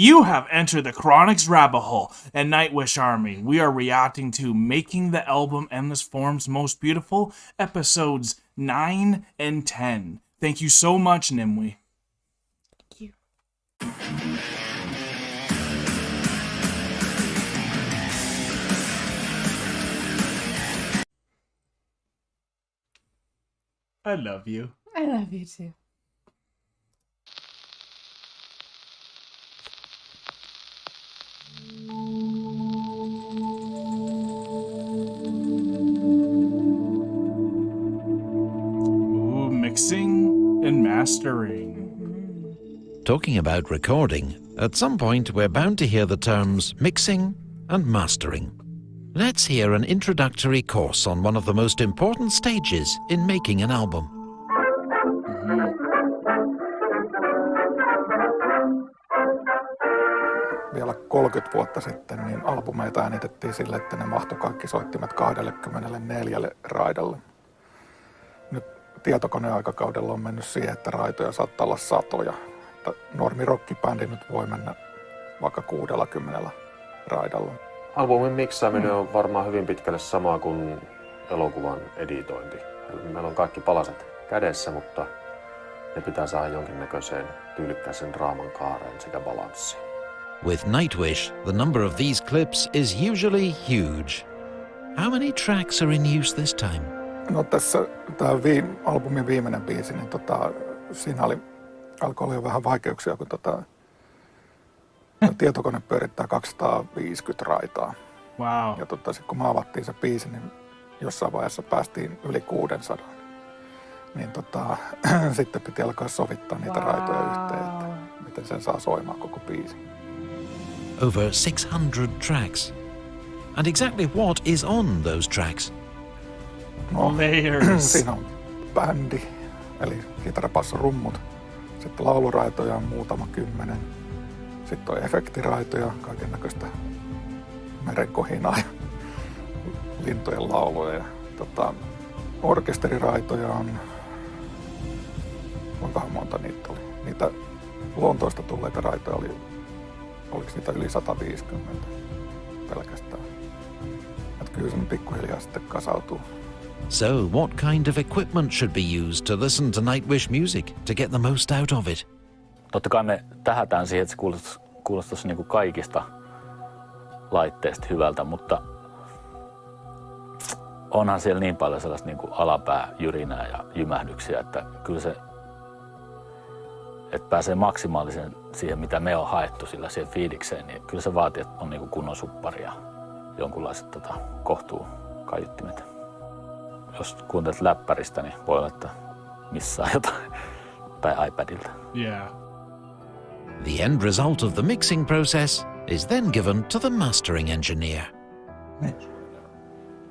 You have entered the Chronic's rabbit hole and Nightwish Army. We are reacting to Making the Album Endless Forms Most Beautiful, episodes 9 and 10. Thank you so much, Nimue. Thank you. I love you. I love you too. Ooh, mixing and mastering. Talking about recording, at some point we're bound to hear the terms mixing and mastering. Let's hear an introductory course on one of the most important stages in making an album. Vielä 30 vuotta sitten niin albumeita äänitettiin sille, että ne mahtui kaikki soittimet 24 raidalle. Nyt tietokoneaikakaudella on mennyt siihen, että raitoja saattaa olla satoja. Normi rockibändi nyt voi mennä vaikka 60 raidalla. Albumin miksaaminen on varmaan hyvin pitkälle sama kuin elokuvan editointi. Meillä on kaikki palaset kädessä, mutta ne pitää saada jonkinnäköiseen tyylikkääseen draaman kaareen sekä balanssiin. With Nightwish, the number of these clips is usually huge. How many tracks are in use this time? No tässä tämä albumin viimeinen biisi, niin siinä alkoi olla jo vähän vaikeuksia, kun tietokone pyörittää 250 raitaa. Wow. Ja sit kun me avattiin se biisi, niin jossain vaiheessa päästiin yli 600. Niin sitten piti alkaa sovittaa niitä raitoja yhteen, että miten sen saa soimaan koko biisi. Over 600 tracks. And exactly what is on those tracks? No, Layers. Siinä on bändi, eli kitara, basso, rummut. Sitten lauluraitoja on muutama 10. Sitten on efektiraitoja, kaikennäköistä merenkohinaa ja lintujen lauluja. Ja, orkesteriraitoja on, kuinkahan monta niitä oli? Niitä Lontoosta tulleita raitoja oliko niitä yli 150 pelkästään. Että kyllä se pikkuhiljaa sitten kasautuu. So, what kind of equipment should be used to listen to Nightwish music to get the most out of it? Totta kai me tähdätään siihen, että se kuulostaisi niin kuin kaikista laitteista hyvältä, mutta onhan siellä niin paljon sellaista niin kuin alapääjyrinää ja jymähdyksiä, että kyllä se, että pääsee maksimaalisen siihen, mitä me on haettu sillä siihen fiilikseen, niin kyllä se vaatii, että on niin kuin kunnon suppari ja jonkunlaiset kohtuu kaiuttimet. Jos kuuntelet läppäristä, niin voi olla, että missaa jotain, tai iPadilta. Yeah. The end result of the mixing process is then given to the mastering engineer.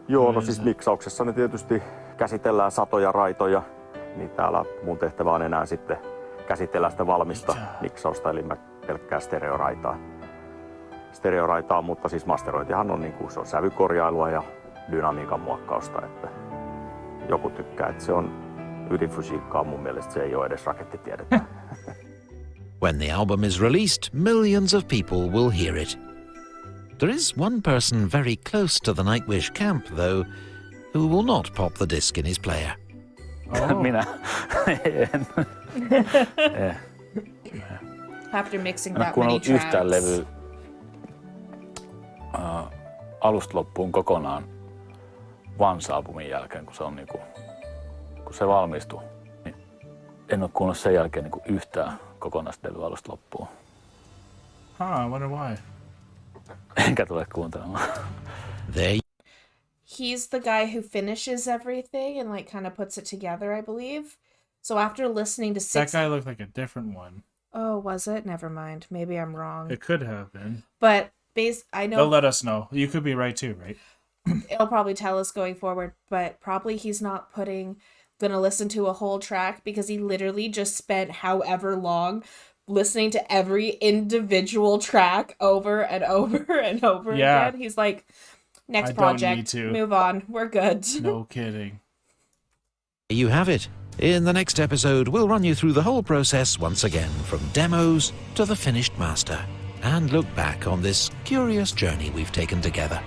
Joo, no siis miksauksessa ne tietysti käsitellään satoja raitoja, niin täällä mun tehtävä on enää sitten käsitellä sitä valmista miksausta, eli pelkkää stereoraitaa, mutta siis masterointihan on, se on sävykorjailua ja dynamiikan muokkausta, että joku tykkää, että se on ydinfysiikkaa, mun mielestä se ei ole edes rakettitiedettä. When the album is released, millions of people will hear it. There is one person very close to the Nightwish camp, though, who will not pop the disc in his player. Oh. Minä en. After mixing En ole that many kuunnellut tracks. yhtään levyä alusta loppuun kokonaan Once-albumin jälkeen, kun se on kun se valmistui. Niin en ole kuunnellut sen jälkeen yhtään kokonaista levyä alusta loppuun. I wonder why. Enkä tule kuuntelemaan. There He's the guy who finishes everything and kind of puts it together, I believe. So after listening to That guy looked like a different one. Oh, was it? Never mind. Maybe I'm wrong. It could have been. But I know They'll let us know. You could be right too, right? it'll probably tell us going forward, but probably he's not gonna listen to a whole track because he literally just spent however long listening to every individual track over and over and over Yeah. again. He's like, next I don't need project, to. move on, we're good. No kidding. you have it. In the next episode, we'll run you through the whole process once again, from demos to the finished master. and look back on this curious journey we've taken together.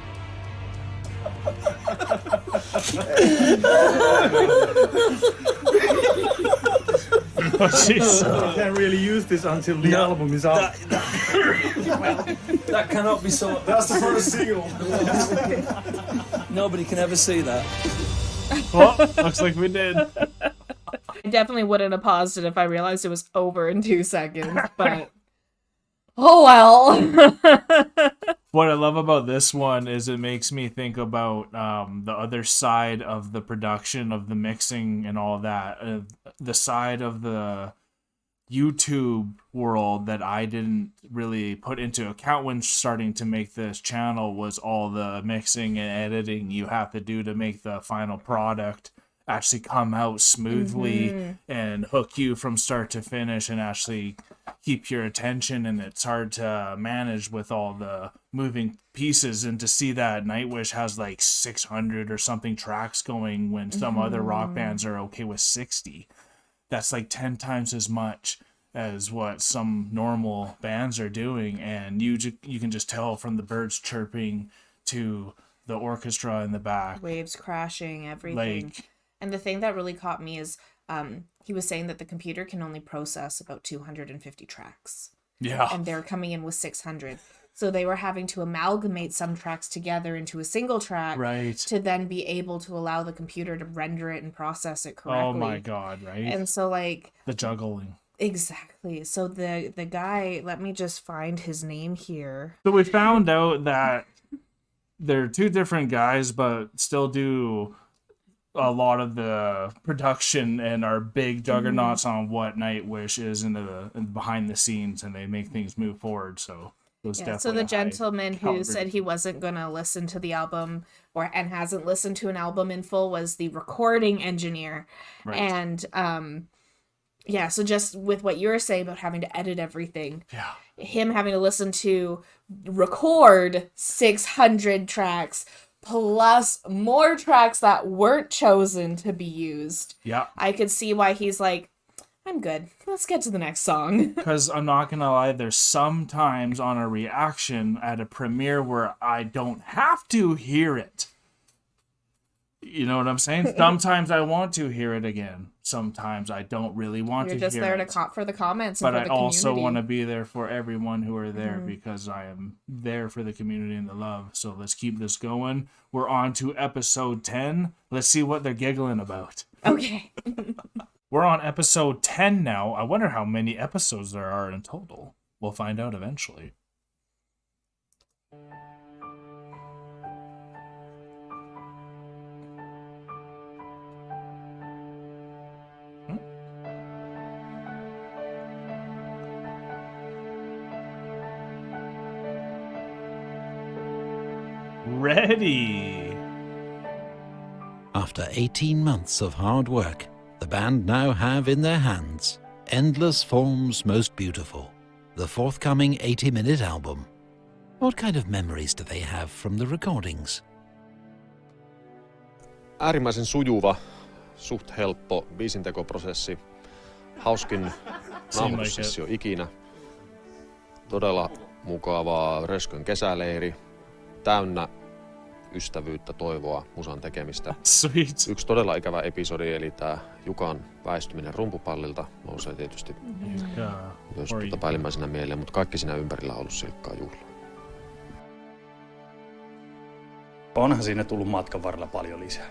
Oh, jeez. I can't really use this until the album is out. That cannot be so. That's the first single. Nobody can ever see that. Well, looks like we did. I definitely wouldn't have paused it if I realized it was over in 2 seconds, but oh well. What I love about this one is it makes me think about the other side of the production, of the mixing and all that. The side of the YouTube world that I didn't really put into account when starting to make this channel was all the mixing and editing you have to do to make the final product actually come out smoothly and hook you from start to finish and actually keep your attention. And it's hard to manage with all the moving pieces, and to see that Nightwish has like 600 or something tracks going when some other rock bands are okay with 60. That's like 10 times as much as what some normal bands are doing. And you can just tell from the birds chirping to the orchestra in the back. Waves crashing, everything. Like, and the thing that really caught me is he was saying that the computer can only process about 250 tracks. yeah. And they're coming in with 600. So they were having to amalgamate some tracks together into a single track Right. to then be able to allow the computer to render it and process it correctly. Oh my God, right? And so like The juggling. exactly. So the guy, let me just find his name here. So we found out that they're two different guys, but still do a lot of the production and are big juggernauts on what Nightwish is in the behind the scenes, and they make things move forward. So it was Yeah, definitely so the a high gentleman who caliber. said he wasn't going to listen to the album and hasn't listened to an album in full was the recording engineer. Right. And yeah, so just with what you were saying about having to edit everything, Yeah. him having to listen to record 600 tracks plus more tracks that weren't chosen to be used. Yeah. I could see why he's like, I'm good. Let's get to the next song. Because I'm not going to lie, there's sometimes on a reaction at a premiere where I don't have to hear it. You know what I'm saying? Sometimes I want to hear it again. Sometimes I don't really want You're to just hear there it. for the comments But and I for the also community. want to be there for everyone who are there because I am there for the community and the love. So let's keep this going. We're on to episode 10. Let's see what they're giggling about. Okay. We're on episode 10 now. I wonder how many episodes there are in total. We'll find out eventually. Ready. After 18 months of hard work, the band now have in their hands Endless Forms Most Beautiful, the forthcoming 80-minute album. What kind of memories do they have from the recordings? Äärimmäisen sujuva, suht helppo biisintekoprosessi. Hauskin nauhoitussessio ikinä. Todella mukavaa Röskön kesäleiri. Täynnä ystävyyttä, toivoa, musan tekemistä. Sweet. Yksi todella ikävä episodi, eli tää Jukan väistyminen rumpupallilta, nousee tietysti myös päällimmäisenä mieleen, mutta kaikki siinä ympärillä on ollut silkkaa juhlaa. Onhan siinä tullut matkan varrella paljon lisää.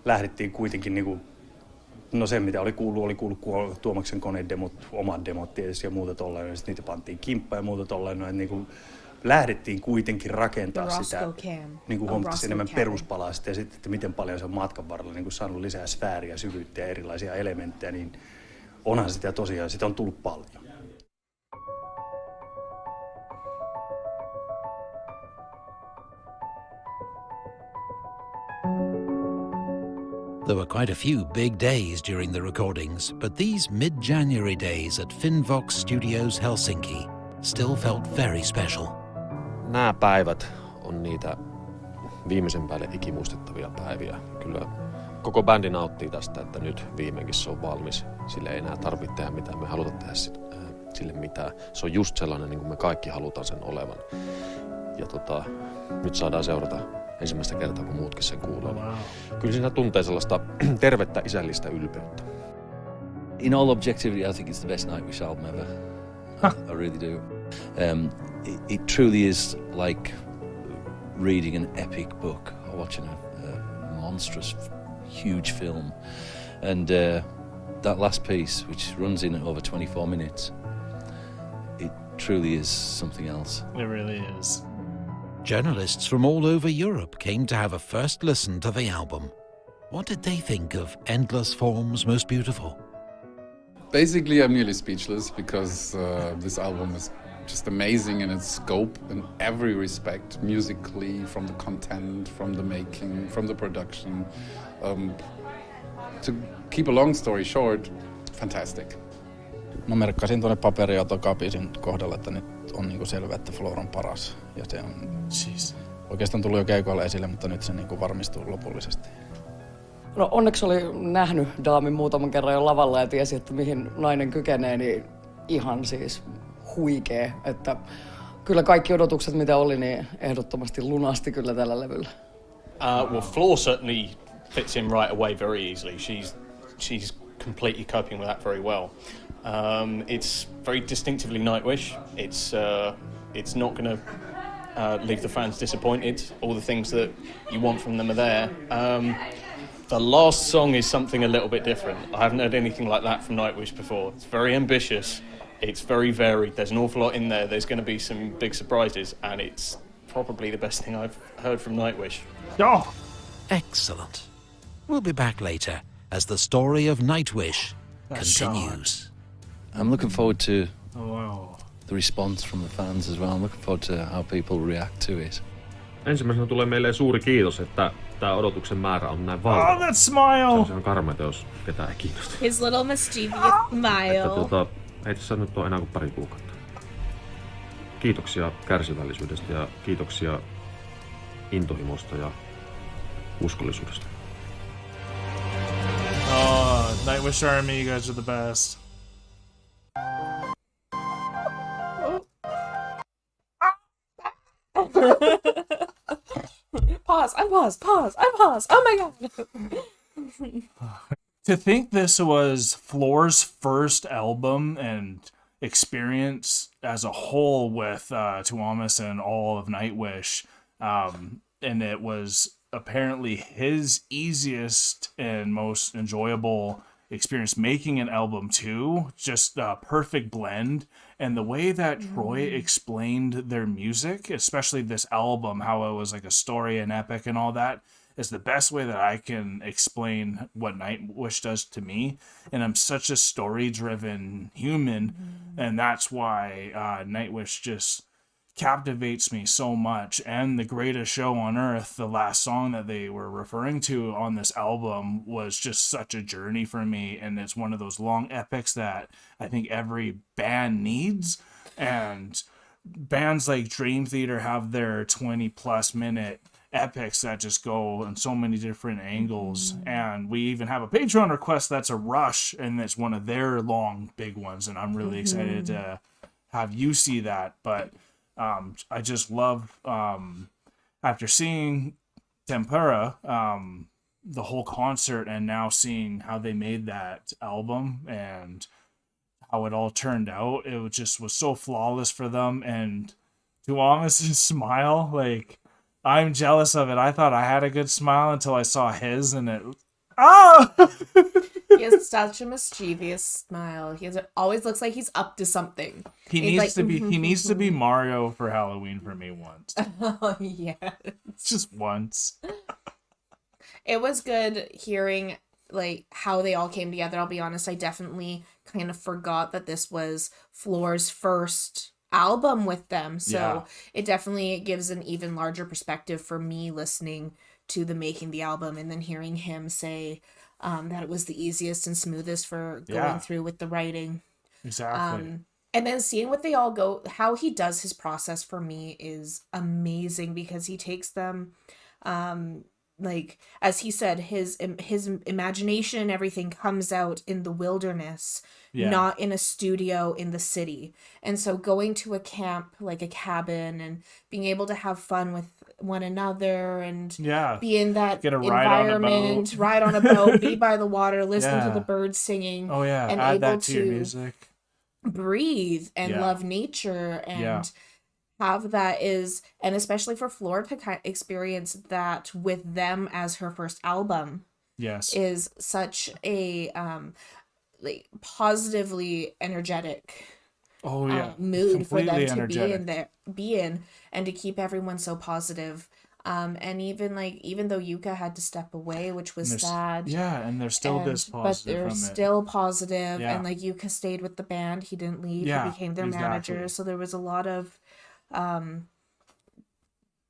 Lähdettiin kuitenkin niinku, no se mitä oli kuullut Tuomaksen konedemot, omat demot tietysti ja muuta tolleen, ja sitten niitä pantiin kimppaan ja muuta tolleen, no, niinku, lähdettiin kuitenkin rakentaa sitä, niin kuin huomattavasti enemmän peruspalaa sitä, ja sitten, että miten paljon se on matkan varrella niin kuin saanut lisää sfääriä, syvyyttä ja erilaisia elementtejä, niin onhan sitä tosiaan, sitä on tullut paljon. There were quite a few big days during the recordings, but these mid-January days at Finnvox Studios Helsinki still felt very special. Nämä päivät on niitä viimeisen päälle ikimuistettavia päiviä. Kyllä koko bändi nauttii tästä, että nyt viimeinkin se on valmis. Sille ei enää tarvitse tehdä mitään. Me halutaan tehdä sille mitään. Se on just sellainen, niin kuin me kaikki halutaan sen olevan. Ja nyt saadaan seurata ensimmäistä kertaa, kun muutkin sen kuulee. Wow. Kyllä siinä tuntee sellaista tervettä isällistä ylpeyttä. In all objectivity, I think it's the best Nightwish album ever. I really do. It truly is like reading an epic book or watching a monstrous, huge film. And that last piece, which runs in over 24 minutes, it truly is something else. It really is. Journalists from all over Europe came to have a first listen to the album. What did they think of Endless Form's Most Beautiful? Basically, I'm nearly speechless because this album is just amazing in its scope in every respect, musically, from the content, from the making, from the production. To keep a long story short, fantastic. Mä merkkasin tuonne paperiin ja takapiisin kohdalla, että nyt on niinku selvä, että Floor on paras. Ja se on oikeastaan tullut jo keikoilla esille, mutta nyt se niinku varmistuu lopullisesti. No onneksi oli nähnyt Daamin muutaman kerran jo lavalla ja tiesi, että mihin nainen kykenee, niin ihan siis huikee. Että kyllä kaikki odotukset mitä oli, niin ehdottomasti lunasti kyllä tällä levyllä. Well, Floor certainly fits in right away very easily. She's completely coping with that very well. It's very distinctively Nightwish. It's not going to leave the fans disappointed. All the things that you want from them are there. The last song is something a little bit different. I haven't heard anything like that from Nightwish before. It's very ambitious. It's very varied. There's an awful lot in there. There's going to be some big surprises, and it's probably the best thing I've heard from Nightwish. Oh! Excellent. We'll be back later as the story of Nightwish continues. I'm looking forward to Wow. the response from the fans as well. I'm looking forward to how people react to it. Ensimmäisenä tulee meille suuri kiitos, että tämä odotuksen määrä on näin valtava. Oh, that smile! Se on karmeita, jos ketään ei kiinnosta. His little mischievous smile. Että ei tässä nyt ole enää kuin pari kuukautta. Kiitoksia kärsivällisyydestä ja kiitoksia intohimosta ja uskollisuudesta. Oh, Nightwish Army, you guys are the best. Pause, unpause. Oh my god. To think this was Floor's first album and experience as a whole with Tuomas and all of Nightwish, and it was apparently his easiest and most enjoyable experience making an album too. Just a perfect blend. And the way that Troy explained their music, especially this album, how it was like a story and epic and all that, is the best way that I can explain what Nightwish does to me. And I'm such a story-driven human, and that's why Nightwish just captivates me so much. And The Greatest Show on Earth, the last song that they were referring to on this album, was just such a journey for me, and it's one of those long epics that I think every band needs. And bands like Dream Theater have their 20+ minute epics that just go in so many different angles. And we even have a Patreon request that's a Rush, and it's one of their long big ones, and I'm really excited to have you see that. But I just love, after seeing Tempura, the whole concert, and now seeing how they made that album and how it all turned out, it just was so flawless for them. And Tuomas' smile, like, I'm jealous of it. I thought I had a good smile until I saw his, and it... Oh! He has such a mischievous smile. Always looks like he's up to something. He needs to be Mario for Halloween for me once. Oh, yes. Just once. It was good hearing like how they all came together. I'll be honest, I definitely kind of forgot that this was Floor's first album with them. So it definitely gives an even larger perspective for me listening to the making the album and then hearing him say that it was the easiest and smoothest for going through with the writing. Exactly. And then seeing what they all go, how he does his process for me is amazing, because he takes them like as he said, his imagination and everything comes out in the wilderness, not in a studio in the city. And so going to a camp, like a cabin, and being able to have fun with one another and be in that environment, ride on a boat, be by the water, listen to the birds singing, and add able that to your music, breathe and love nature and have that is, and especially for Flora to experience that with them as her first album is such a like positively energetic mood completely for them energetic. to be in and to keep everyone so positive. And even though Yuka had to step away, which was sad. Yeah, and they're still this positive. But they're still positive, and like Yuka stayed with the band. He didn't leave. Yeah, he became their manager. So there was a lot of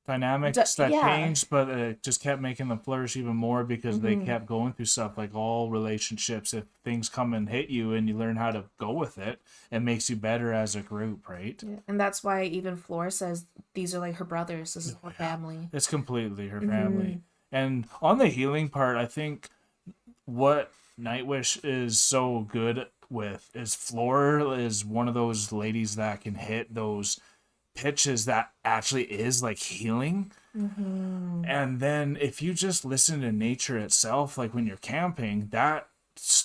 dynamics that changed, but it just kept making them flourish even more because they kept going through stuff. Like all relationships, if things come and hit you and you learn how to go with it, it makes you better as a group, right? Yeah. And that's why even Flora says these are like her brothers. This is her family. It's completely her family. And on the healing part, I think what Nightwish is so good with is Flora is one of those ladies that can hit those pitches that actually is like healing. And then if you just listen to nature itself, like when you're camping, that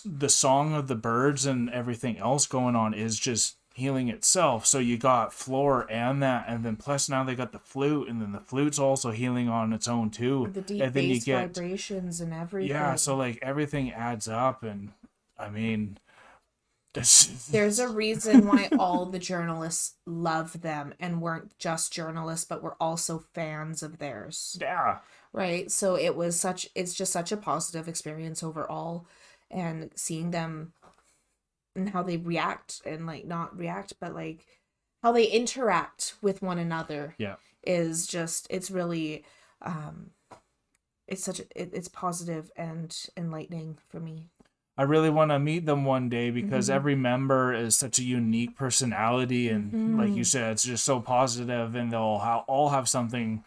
the song of the birds and everything else going on is just healing itself. So you got floor and that, and then plus now they got the flute, and then the flute's also healing on its own too. The deep and then bass vibrations and everything. Yeah, so like everything adds up, and I mean, there's a reason why all the journalists love them and weren't just journalists, but were also fans of theirs. Yeah. Right. So it's just such a positive experience overall, and seeing them and how they react and like not react, but like how they interact with one another. Yeah. Is just, it's really, it's positive and enlightening for me. I really want to meet them one day because every member is such a unique personality, and like you said, it's just so positive, and they'll all have something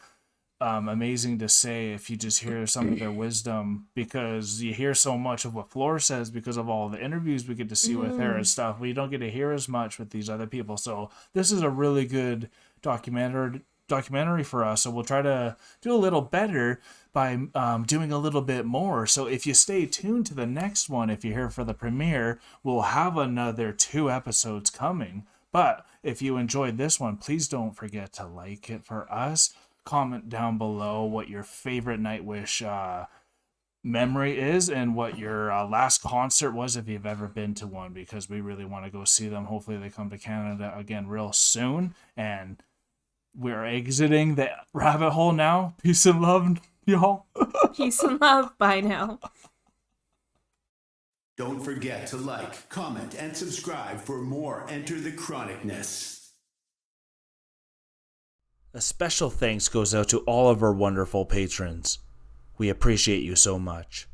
amazing to say if you just hear some of their wisdom, because you hear so much of what Floor says because of all the interviews we get to see with her and stuff. We don't get to hear as much with these other people, so this is a really good documentary for us, so we'll try to do a little better by doing a little bit more. So if you stay tuned to the next one, if you're here for the premiere, we'll have another 2 episodes coming. But if you enjoyed this one, please don't forget to like it for us. Comment down below what your favorite Nightwish memory is and what your last concert was if you've ever been to one, because we really want to go see them. Hopefully they come to Canada again real soon, and we're exiting the rabbit hole now. Peace and love, y'all. Peace and love. Bye now. Don't forget to like, comment, and subscribe for more Enter the Chronicness. A special thanks goes out to all of our wonderful patrons. We appreciate you so much.